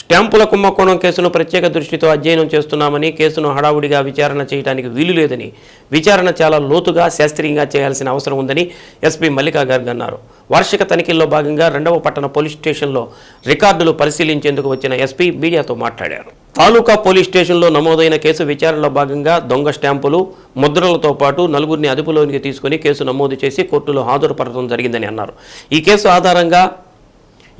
స్టాంపుల కుంభకోణం కేసును ప్రత్యేక దృష్టితో అధ్యయనం చేస్తున్నామని, కేసును హడావుడిగా విచారణ చేయడానికి వీలు లేదని, విచారణ చాలా లోతుగా శాస్త్రీయంగా చేయాల్సిన అవసరం ఉందని ఎస్పీ మల్లికా గార్గ్ అన్నారు. వార్షిక తనిఖీల్లో భాగంగా 2వ పట్టణ పోలీస్ స్టేషన్లో రికార్డులు పరిశీలించేందుకు వచ్చిన ఎస్పీ మీడియాతో మాట్లాడారు. తాలూకా పోలీస్ స్టేషన్లో నమోదైన కేసు విచారణలో భాగంగా దొంగ స్టాంపులు, ముద్రలతో పాటు 4గురిని అదుపులోనికి తీసుకుని కేసు నమోదు చేసి కోర్టులో హాజరుపరచడం జరిగిందని అన్నారు. ఈ కేసు ఆధారంగా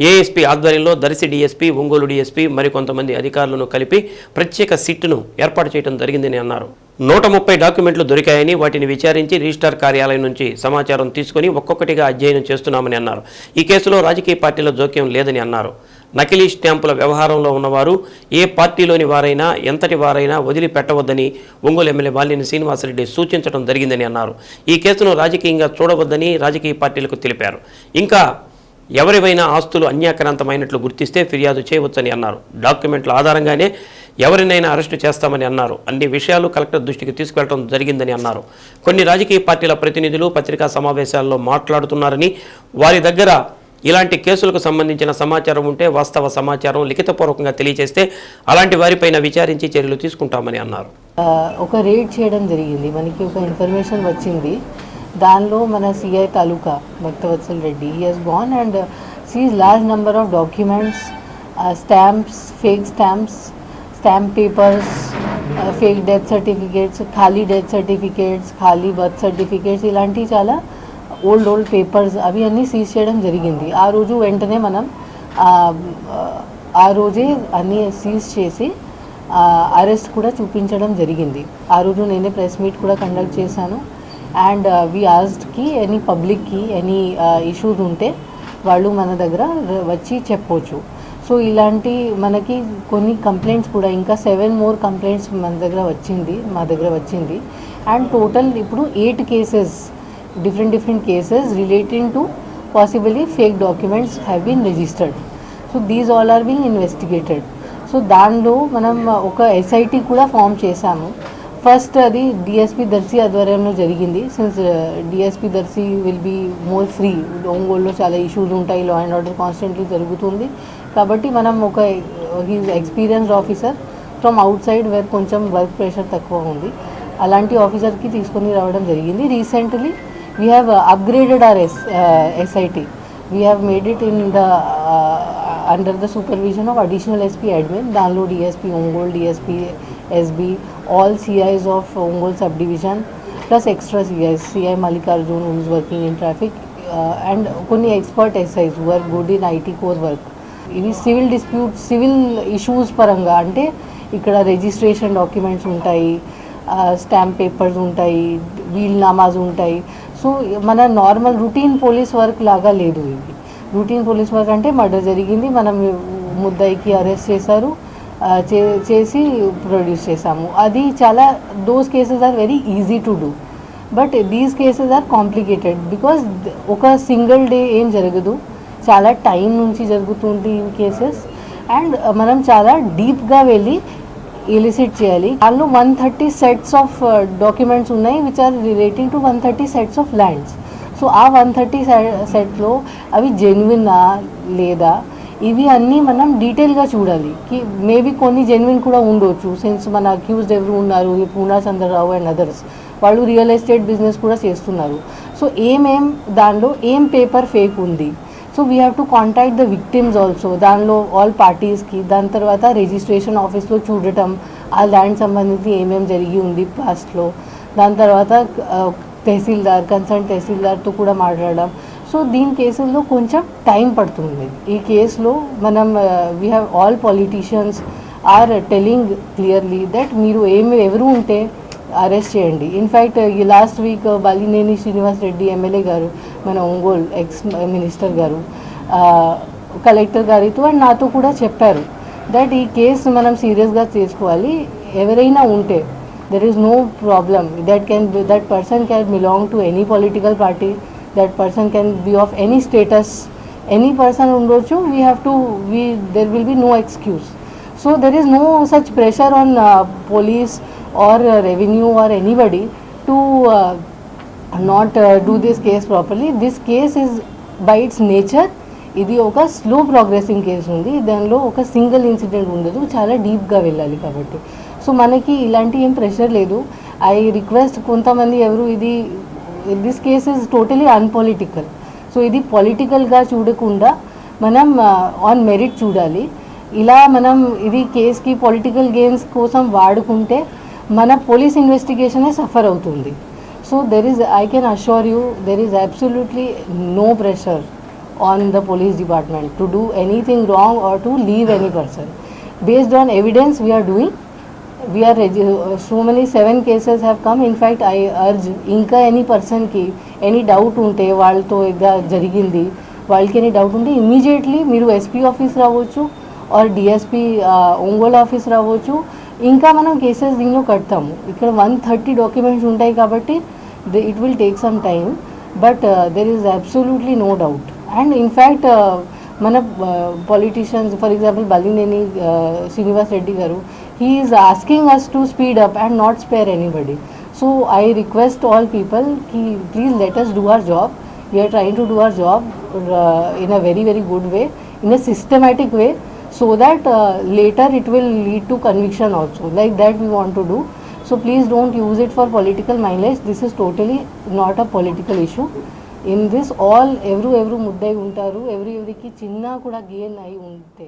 ఏఎస్పీ ఆధ్వర్యంలో దర్శి డీఎస్పీ, ఒంగోలు డీఎస్పీ మరికొంతమంది అధికారులను కలిపి ప్రత్యేక సిట్ను ఏర్పాటు చేయడం జరిగిందని అన్నారు. 130 డాక్యుమెంట్లు దొరికాయని, వాటిని విచారించి రిజిస్ట్రార్ కార్యాలయం నుంచి సమాచారం తీసుకుని ఒక్కొక్కటిగా అధ్యయనం చేస్తున్నామని అన్నారు. ఈ కేసులో రాజకీయ పార్టీల జోక్యం లేదని అన్నారు. నకిలీ స్టాంపుల వ్యవహారంలో ఉన్నవారు ఏ పార్టీలోని వారైనా, ఎంతటి వారైనా వదిలిపెట్టవద్దని ఒంగోలు ఎమ్మెల్యే బాలినేని శ్రీనివాసరెడ్డి సూచించడం జరిగిందని అన్నారు. ఈ కేసును రాజకీయంగా చూడవద్దని రాజకీయ పార్టీలకు తెలిపారు. ఇంకా ఎవరివైనా ఆస్తులు అన్యాక్రాంతమైనట్లు గుర్తిస్తే ఫిర్యాదు చేయవచ్చని అన్నారు. డాక్యుమెంట్ల ఆధారంగానే ఎవరినైనా అరెస్టు చేస్తామని అన్నారు. అన్ని విషయాలు కలెక్టర్ దృష్టికి తీసుకెళ్లడం జరిగిందని అన్నారు. కొన్ని రాజకీయ పార్టీల ప్రతినిధులు పత్రికా సమావేశాల్లో మాట్లాడుతున్నారని, వారి దగ్గర ఇలాంటి కేసులకు సంబంధించిన సమాచారం ఉంటే వాస్తవ సమాచారం లిఖితపూర్వకంగా తెలియజేస్తే అలాంటి వారిపైన విచారించి చర్యలు తీసుకుంటామని అన్నారు. ఒక రేడ్ చేయడం జరిగింది, మనకి ఒక ఇన్ఫర్మేషన్ వచ్చింది. దానిలో మన సిఐ తాలూకా Bhaktavatsal Reddy, he has gone and seize large number of documents, stamps, fake stamps, stamp papers, fake death certificates, ఖాళీ డెత్ సర్టిఫికేట్స్, ఖాళీ బర్త్ సర్టిఫికేట్స్, ఇలాంటి చాలా ఓల్డ్ పేపర్స్ అవి అన్నీ సీజ్ చేయడం జరిగింది. ఆ రోజు వెంటనే మనం ఆ రోజే అన్నీ సీజ్ చేసి అరెస్ట్ కూడా చూపించడం జరిగింది. ఆ రోజు నేనే ప్రెస్ మీట్ కూడా కండక్ట్ చేశాను. అండ్ వీ ఆస్క్డ్కి ఎనీ పబ్లిక్కి ఎనీ ఇష్యూస్ ఉంటే వాళ్ళు మన దగ్గర వచ్చి చెప్పవచ్చు. సో ఇలాంటి మనకి కొన్ని కంప్లైంట్స్ కూడా ఇంకా 7 more కంప్లైంట్స్ మా దగ్గర వచ్చింది. అండ్ టోటల్ ఇప్పుడు 8 cases, different cases relating to possibly fake documents have been registered. So these all are being investigated. So దానిలో మనం ఒక SIT కూడా ఫామ్ చేశాము. ఫస్ట్ అది డిఎస్పీ దర్శి ఆధ్వర్యంలో జరిగింది. Since DSP Darsi will be more free, ఒంగోలులో చాలా ఇష్యూస్ ఉంటాయి, లా అండ్ ఆర్డర్ కాన్స్టెంట్లీ జరుగుతుంది. కాబట్టి మనం ఒక his experienced officer from outside where కొంచెం వర్క్ ప్రెషర్ తక్కువ ఉంది, అలాంటి ఆఫీసర్కి తీసుకొని రావడం జరిగింది. Recently we have upgraded our SIT. We have made it in the under the supervision of additional SP admin. దానిలో DSP Ongole, DSP SB, all CIs of Ongole subdivision plus extra CIs, CI Mallikarjun who is working in traffic and కొన్ని expert SIs who are good in IT core work. ఇవి civil dispute, civil issues పరంగా అంటే ఇక్కడ registration documents ఉంటాయి, stamp papers ఉంటాయి, wheel namas ఉంటాయి. So మన normal routine police work లాగా లేదు ఇది. రొటీన్ పోలీస్ వర్క్ అంటే మర్డర్ జరిగింది, మనం ముద్దాయికి అరెస్ట్ చేశారు, చేసి ప్రొడ్యూస్ చేసాము. అది చాలా those cases are very easy to do. But these cases are complicated because ఒక సింగిల్ డే ఏం జరగదు, చాలా టైం నుంచి జరుగుతుంది ఈ కేసెస్. అండ్ మనం చాలా డీప్గా వెళ్ళి ఎలిసిట్ చేయాలి. దానిలో 130 sets ఆఫ్ డాక్యుమెంట్స్ ఉన్నాయి which are relating to 130 sets of lands. So ఆ 130 setsలో అవి జెన్యునా లేదా ఇవి అన్నీ మనం డీటెయిల్గా చూడాలి. మేబీ కొన్ని జెన్యున్ కూడా ఉండొచ్చు, సిన్స్ మన అక్యూజ్డ్ ఎవరు ఉన్నారు, పూనా చంద్రరావు అండ్ అదర్స్, వాళ్ళు రియల్ ఎస్టేట్ బిజినెస్ కూడా చేస్తున్నారు. సో దానిలో ఏం పేపర్ ఫేక్ ఉంది. So we have to contact the victims also, దానిలో ఆల్ పార్టీస్కి. దాని తర్వాత రిజిస్ట్రేషన్ ఆఫీస్లో చూడటం ఆ ల్యాండ్ సంబంధించి ఏమేమి జరిగి ఉంది పాస్ట్లో. దాని తర్వాత తహసీల్దార్, కన్సర్న్ తహసీల్దార్తో కూడా మాట్లాడడం. సో దీని కేసుల్లో కొంచెం టైం పడుతుంది. ఈ కేసులో మనం we have all politicians are telling clearly that మీరు ఎవరు ఉంటే అరెస్ట్ చేయండి. ఇన్ఫ్యాక్ట్ ఈ last week Balineni Srinivasa Reddy MLA garu, మన Ongole ex minister garu, collector గారితో అండ్ నాతో కూడా చెప్పారు దట్ ఈ కేసు మనం సీరియస్గా చేసుకోవాలి. ఎవరైనా ఉంటే there is no problem, that person can belong to any political party, that person can be of any status, any person undochu, there will be no excuse. So there is no such pressure on police or revenue or anybody to not do this case properly. This case is by its nature ఇది ఒక slow progressing case ఉంది, దానిలో ఒక single incident ఉండదు, చాలా డీప్గా వెళ్ళాలి కాబట్టి. సో మనకి ఇలాంటి ఏం ప్రెషర్ లేదు. ఐ రిక్వెస్ట్ కొంతమంది ఎవరు ఇది this case is totally unpolitical. So ఇది పొలిటికల్గా చూడకుండా మనం ఆన్ మెరిట్ చూడాలి. ఇలా మనం ఇది కేస్కి పొలిటికల్ గెయిన్స్ కోసం వాడుకుంటే మన పోలీస్ ఇన్వెస్టిగేషనే సఫర్ అవుతుంది. So there is, I can assure you, there is absolutely no pressure on the police department to do anything wrong or to leave any person. Based on evidence we are doing, we are so many 7 cases have come. In fact I urge inka any person ki any doubt unte వాళ్ళతో ఇదా జరిగింది, వాళ్ళకి any doubt ఉంటే immediately మీరు SP office రావచ్చు or DSP Ongole office రావచ్చు. ఇంకా మనం కేసెస్ దీనిలో కడతాము. ఇక్కడ 130 డాక్యుమెంట్స్ ఉంటాయి కాబట్టి it will take some time, but there is absolutely no doubt. And in fact మన politicians, for example Balineni Srinivas Reddy garu, he is asking us to speed up and not spare anybody. So I request all people ki please let us do our job. We are trying to do our job in a very very good way, in a systematic way, so that later it will lead to conviction also. Like that we want to do. So please don't use it for political mileage. This is totally not a political issue. In this all ఎవరు ముద్దై ఉంటారు, ఎవరికి చిన్న కూడా gain అయి ఉంటే